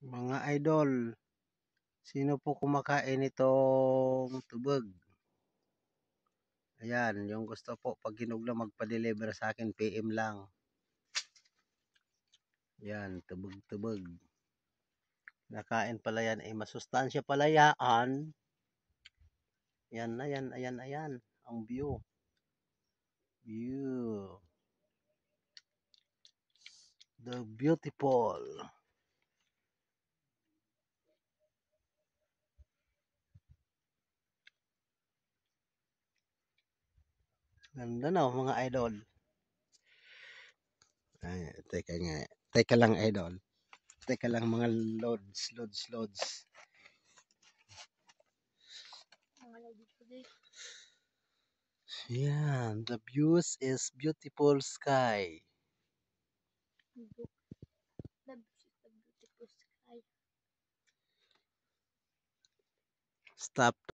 Mga idol, sino po kumakain nitong tubig? Ayan, yung gusto po pag hinug lang magpa-deliver sa akin, PM lang. Ayan, tubig. Nakain pala yan, masustansya pala yan. Yan, ayan. Ang view. The beautiful. Ganda na mga idol. Ay, teka nga. Teka lang idol. Teka lang mga loads. Yan, the views is beautiful sky. Stop.